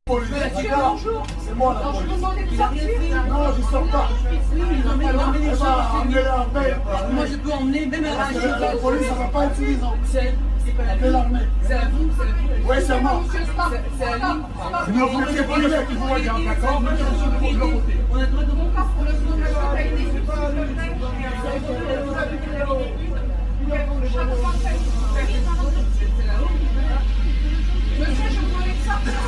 Police. Bonjour. C'est moi la Alors, je police. vous demandais de sortir. Non, je sors pas. Oui, non, mais emmenez les Eh gens. ben, emmenez-la, emmenez. Moi, je peux emmener même un Parce que la police, ça va pas être suffisant. C'est pas la Appelez l'armée. C'est à vous, c'est à vous. Oui, c'est moi. C'est à vous. Ne vous mettez pas les qu'il faut dire, d'accord? On a le droit de mon corps pour le coup. Monsieur, je vous demandais de sortir.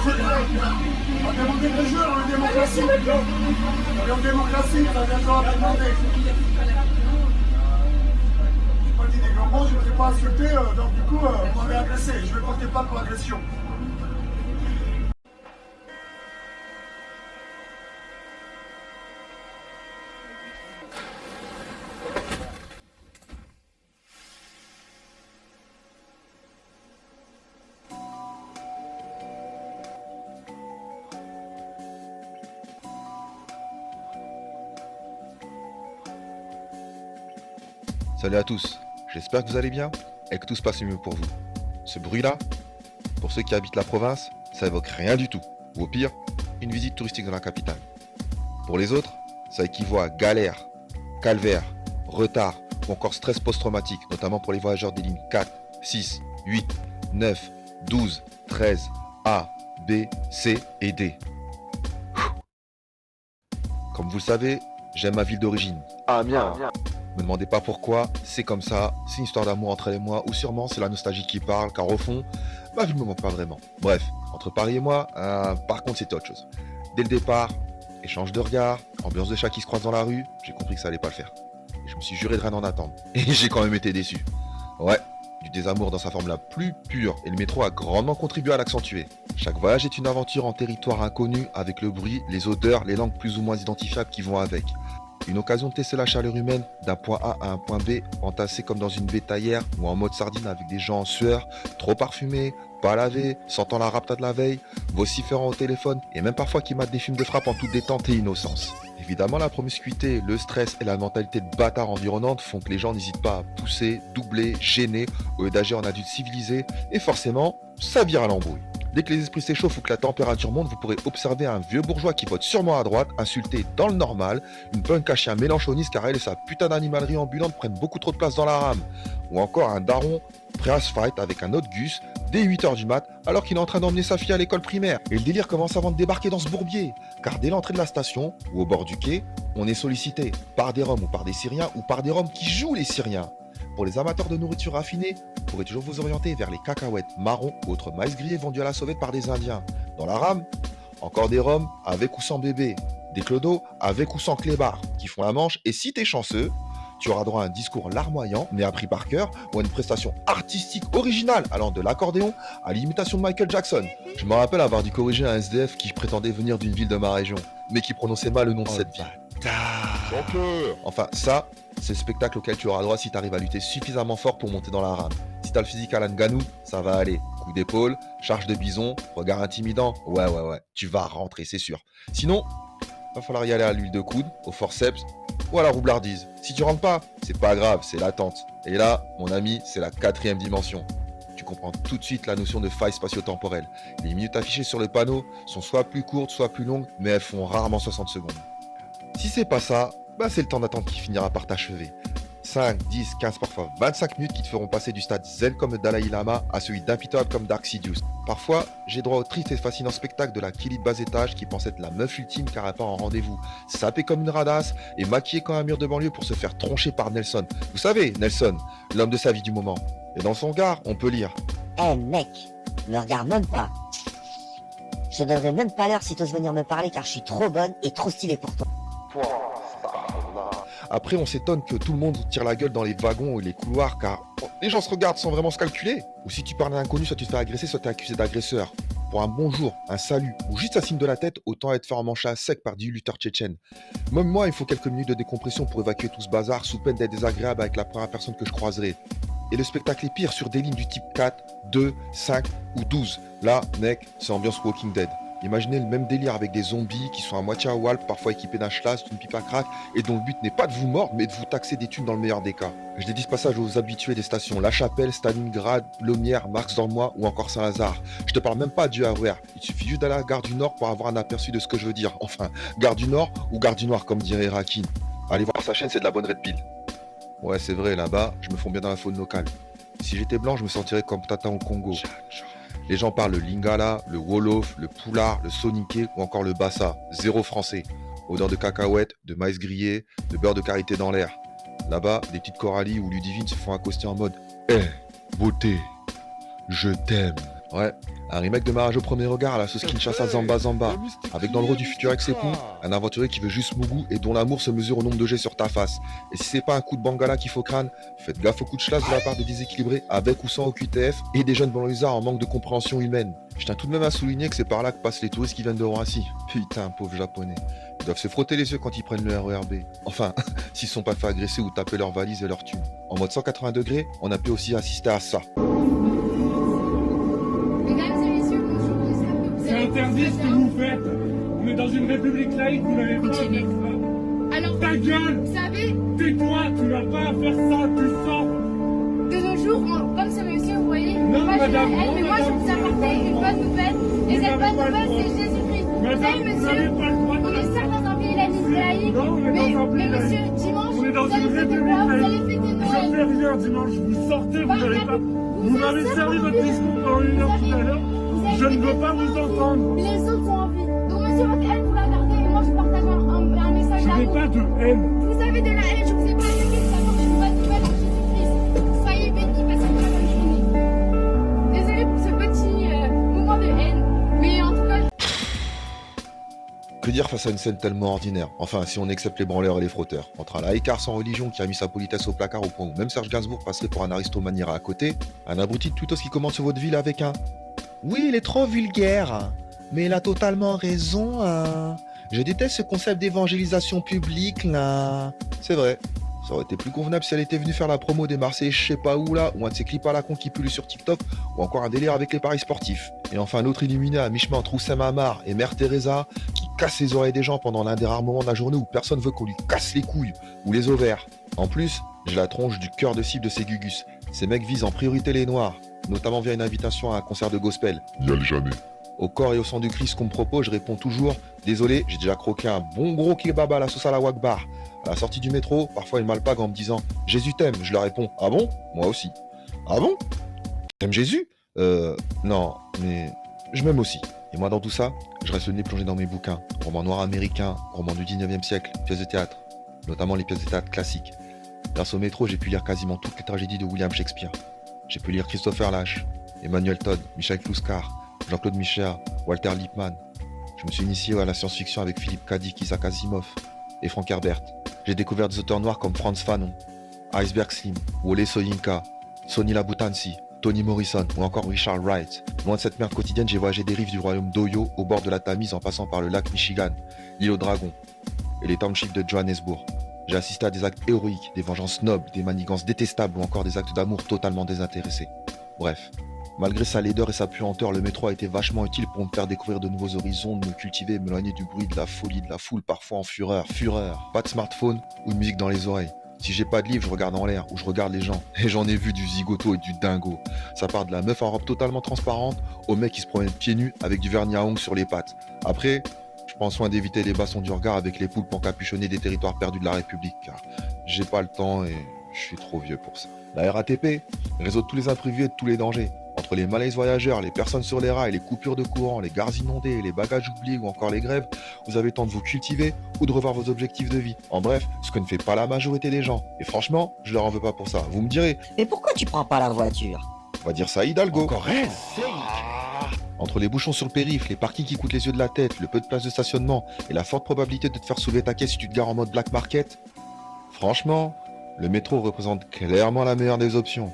On demande des jeux, on est démocratie. On est en démocratie, ça vient encore à demander. Je n'ai pas dit des grands mots, je ne me fais pas insulter, donc du coup, vous m'avez agressé. Je vais porter plainte pour agression. Salut à tous, j'espère que vous allez bien et que tout se passe mieux pour vous. Ce bruit-là, pour ceux qui habitent la province, ça évoque rien du tout, ou au pire, une visite touristique dans la capitale. Pour les autres, ça équivaut à galère, calvaire, retard ou encore stress post-traumatique, notamment pour les voyageurs des lignes 4, 6, 8, 9, 12, 13, A, B, C et D. Comme vous le savez, j'aime ma ville d'origine, Amiens. Me demandez pas pourquoi, c'est comme ça, c'est une histoire d'amour entre elle et moi, ou sûrement c'est la nostalgie qui parle, car au fond, ma vie ne me manque pas vraiment. Bref, entre Paris et moi, par contre c'était autre chose. Dès le départ, échange de regards, ambiance de chats qui se croisent dans la rue, j'ai compris que ça allait pas le faire. Et je me suis juré de rien en attendre. Et j'ai quand même été déçu. Ouais, du désamour dans sa forme la plus pure, et le métro a grandement contribué à l'accentuer. Chaque voyage est une aventure en territoire inconnu, avec le bruit, les odeurs, les langues plus ou moins identifiables qui vont avec. Une occasion de tester la chaleur humaine d'un point A à un point B, entassé comme dans une bétaillère ou en mode sardine avec des gens en sueur, trop parfumés, pas lavés, sentant la rapta de la veille, vociférant au téléphone et même parfois qui matent des films de frappe en toute détente et innocence. Évidemment, la promiscuité, le stress et la mentalité de bâtard environnante font que les gens n'hésitent pas à pousser, doubler, gêner au lieu d'agir en adultes civilisés et forcément, ça vire à l'embrouille. Dès que les esprits s'échauffent ou que la température monte, vous pourrez observer un vieux bourgeois qui vote sûrement à droite, insulter dans le normal, une punk à chien mélanchoniste car elle et sa putain d'animalerie ambulante prennent beaucoup trop de place dans la rame, ou encore un daron prêt à se fight avec un autre Gus dès 8h du mat alors qu'il est en train d'emmener sa fille à l'école primaire. Et le délire commence avant de débarquer dans ce bourbier, car dès l'entrée de la station ou au bord du quai, on est sollicité par des Roms ou par des Syriens ou par des Roms qui jouent les Syriens. Pour les amateurs de nourriture raffinée, vous pourrez toujours vous orienter vers les cacahuètes marrons ou autres maïs grillés vendus à la sauvette par des Indiens. Dans la rame, encore des Roms avec ou sans bébé, des clodos avec ou sans clébard qui font la manche et si t'es chanceux, tu auras droit à un discours larmoyant mais appris par cœur ou à une prestation artistique originale allant de l'accordéon à l'imitation de Michael Jackson. Je me rappelle avoir dû corriger un SDF qui prétendait venir d'une ville de ma région, mais qui prononçait mal le nom de cette ville. Enfin, ça, c'est le spectacle auquel tu auras droit si tu arrives à lutter suffisamment fort pour monter dans la rame. Si t'as le physique Alan Ganou, ça va aller. Coup d'épaule, charge de bison, regard intimidant, ouais, tu vas rentrer, c'est sûr. Sinon, va falloir y aller à l'huile de coude, au forceps ou à la roublardise. Si tu rentres pas, c'est pas grave, c'est l'attente. Et là, mon ami, c'est la 4e dimension. Tu comprends tout de suite la notion de faille spatio-temporelle. Les minutes affichées sur le panneau sont soit plus courtes, soit plus longues, mais elles font rarement 60 secondes. Si c'est pas ça, c'est le temps d'attente qui finira par t'achever. 5, 10, 15, parfois 25 minutes qui te feront passer du stade zen comme le Dalai Lama à celui d'impitoyable comme Dark Sidious. Parfois, j'ai droit au triste et fascinant spectacle de la Kili de bas étage qui pense être la meuf ultime car elle part en rendez-vous, sapée comme une radasse et maquillée comme un mur de banlieue pour se faire troncher par Nelson. Vous savez, Nelson, l'homme de sa vie du moment. Et dans son regard, on peut lire Eh mec, me regarde même pas. Je te donnerai même pas l'heure si t'oses venir me parler car je suis trop bonne et trop stylée pour toi. Après, on s'étonne que tout le monde tire la gueule dans les wagons et les couloirs car les gens se regardent sans vraiment se calculer. Ou si tu parles à un inconnu, soit tu te fais agresser, soit tu es accusé d'agresseur. Pour un bonjour, un salut ou juste un signe de la tête, autant être fait emmancher à sec par 10 lutteurs tchétchènes. Même moi, il faut quelques minutes de décompression pour évacuer tout ce bazar sous peine d'être désagréable avec la première personne que je croiserai. Et le spectacle est pire sur des lignes du type 4, 2, 5 ou 12. Là, mec, c'est ambiance Walking Dead. Imaginez le même délire avec des zombies qui sont à moitié à Walp, parfois équipés d'un schlass, d'une pipe à crack, et dont le but n'est pas de vous mordre, mais de vous taxer des thunes dans le meilleur des cas. Je dédie ce passage aux habitués des stations La Chapelle, Stalingrad, Lomière, Marx-Dormois ou encore Saint-Lazare. Je te parle même pas du RER. Il suffit juste d'aller à la gare du Nord pour avoir un aperçu de ce que je veux dire. Enfin, gare du Nord ou gare du Noir, comme dirait Rakin. Allez voir sa chaîne, c'est de la bonne red pile. Ouais, c'est vrai, là-bas, je me fonds bien dans la faune locale. Si j'étais blanc, je me sentirais comme Tata au Congo. Les gens parlent le lingala, le wolof, le poulard, le soniké ou encore le bassa. Zéro français. Odeur de cacahuètes, de maïs grillé, de beurre de karité dans l'air. Là-bas, des petites Coralie ou Ludivine se font accoster en mode « Eh, beauté, je t'aime ». Ouais, un remake de Mariage au premier regard à la sauce Kinshasa Zamba Zamba, avec dans le rôle du futur ex-époux, un aventurier qui veut juste Mougou et dont l'amour se mesure au nombre de jets sur ta face. Et si c'est pas un coup de bangala qu'il faut crâne, faites gaffe au coup de chlasse de la part des déséquilibrés, avec ou sans OQTF, et des jeunes banlieusards en manque de compréhension humaine. Je tiens tout de même à souligner que c'est par là que passent les touristes qui viennent de Roissy. Putain, pauvres japonais. Ils doivent se frotter les yeux quand ils prennent le RERB. Enfin, s'ils se sont pas fait agresser ou taper leurs valises et leurs thunes. En mode 180 degrés, on a pu aussi assister à ça. C'est interdit ce que vous faites. On est dans une république laïque, vous n'avez pas à faire ça. Alors, Ta gueule! vous savez, Tais-toi, tu n'as pas à faire ça, tu sors! de nos jours, comme ce monsieur, vous voyez, Non, moi madame, je non, mais moi je madame, vous apporter une bonne nouvelle. Et Vous cette n'avez bonne pas le nouvelle, droit. c'est Jésus-Christ. Vous Madame, savez, vous monsieur, n'avez pas le droit de on est faire certes ça. dans un pays laïque, Non, on est dans un mais pays monsieur, laïque. dimanche, On est dans vous allez une fêter république quoi? Vous allez laïque. fêter Je Noël. fais rien dimanche, vous sortez, vous n'allez pas. Vous m'avez servi votre discours pendant une heure tout à l'heure. Je ne veux pas vous entendre. Les autres sont en vie. Donc monsieur, votre haine, vous la gardez et moi je partage un message Je à n'ai vous. pas de haine. Vous avez de la haine, je vous ai pas attaqué, vous apportez une bonne nouvelle en Jésus-Christ. Soyez bénis, passez une très bonne journée. Désolée pour ce petit moment de haine, mais en tout cas... Que dire face à une scène tellement ordinaire? Enfin, si on accepte les branleurs et les frotteurs. Entre un laïcard sans religion qui a mis sa politesse au placard au point où même Serge Gainsbourg passerait pour un aristomaniera à côté, un abruti de tweetos qui commente sur votre ville avec un « Oui, il est trop vulgaire, mais il a totalement raison, hein. Je déteste ce concept d'évangélisation publique, là. » C'est vrai. Ça aurait été plus convenable si elle était venue faire la promo des Marseillais je sais pas où là, ou un de ces clips à la con qui pullulent sur TikTok, ou encore un délire avec les paris sportifs. Et enfin l'autre illuminé à mi-chemin entre Oussama Hamar et Mère Teresa, qui casse les oreilles des gens pendant l'un des rares moments de la journée où personne veut qu'on lui casse les couilles, ou les ovaires. En plus, j'ai la tronche du cœur de cible de ces gugus. Ces mecs visent en priorité les noirs, notamment via une invitation à un concert de gospel. N'y allez jamais. Au corps et au sang du Christ qu'on me propose, je réponds toujours « Désolé, j'ai déjà croqué un bon gros kebab à la sauce à la Wakbar. » À la sortie du métro, parfois ils m'alpaguent en me disant « Jésus t'aime », je leur réponds « Ah bon ? Moi aussi. »« Ah bon ? T'aimes Jésus ? Non, mais je m'aime aussi. » Et moi dans tout ça, je reste le nez plongé dans mes bouquins, romans noirs américains, romans du 19e siècle, pièces de théâtre, notamment les pièces de théâtre classiques. Grâce au métro, j'ai pu lire quasiment toutes les tragédies de William Shakespeare. J'ai pu lire Christopher Lasch, Emmanuel Todd, Michel Clouscar, Jean-Claude Michéa, Walter Lippmann. Je me suis initié à la science-fiction avec Philippe K. Dick, Isaac Asimov et Frank Herbert. J'ai découvert des auteurs noirs comme Frantz Fanon, Iceberg Slim, Wole Soyinka, Sonny Labutansi, Toni Morrison ou encore Richard Wright. Loin de cette merde quotidienne, j'ai voyagé des rives du royaume d'Oyo au bord de la Tamise en passant par le lac Michigan, l'île aux dragons et les townships de Johannesburg. J'ai assisté à des actes héroïques, des vengeances nobles, des manigances détestables ou encore des actes d'amour totalement désintéressés. Bref, malgré sa laideur et sa puanteur, le métro a été vachement utile pour me faire découvrir de nouveaux horizons, de me cultiver et m'éloigner du bruit, de la folie, de la foule, parfois en fureur. Pas de smartphone ou de musique dans les oreilles. Si j'ai pas de livre, je regarde en l'air ou je regarde les gens. Et j'en ai vu du zigoto et du dingo. Ça part de la meuf en robe totalement transparente au mec qui se promène pieds nus avec du vernis à ongles sur les pattes. Après, je prends soin d'éviter les bastons du regard avec les poulpes encapuchonnés des territoires perdus de la République, car j'ai pas le temps et je suis trop vieux pour ça. La RATP, réseau de tous les imprévus et de tous les dangers. Entre les malaises voyageurs, les personnes sur les rails, les coupures de courant, les gares inondées, les bagages oubliés ou encore les grèves, vous avez le temps de vous cultiver ou de revoir vos objectifs de vie. En bref, ce que ne fait pas la majorité des gens. Et franchement, je leur en veux pas pour ça. Vous me direz, Mais pourquoi tu prends pas la voiture? on va dire ça à Hidalgo. Encore elle. Entre les bouchons sur le périph', les parkings qui coûtent les yeux de la tête, le peu de place de stationnement et la forte probabilité de te faire soulever ta caisse si tu te gares en mode black market, franchement, le métro représente clairement la meilleure des options.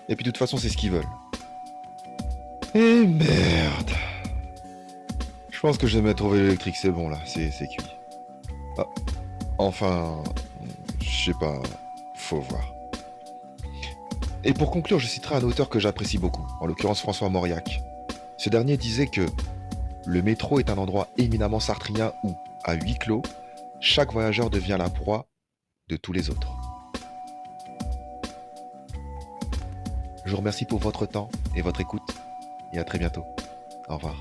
Et puis de toute façon, c'est ce qu'ils veulent. Et merde. Je pense que je vais mettre au vélo électrique, c'est bon là, c'est cuit. Ah, enfin, je sais pas, faut voir. Et pour conclure, je citerai un auteur que j'apprécie beaucoup, en l'occurrence François Mauriac. Ce dernier disait que Le métro est un endroit éminemment sartrien où, à huis clos, chaque voyageur devient la proie de tous les autres. Je vous remercie pour votre temps et votre écoute et à très bientôt. Au revoir.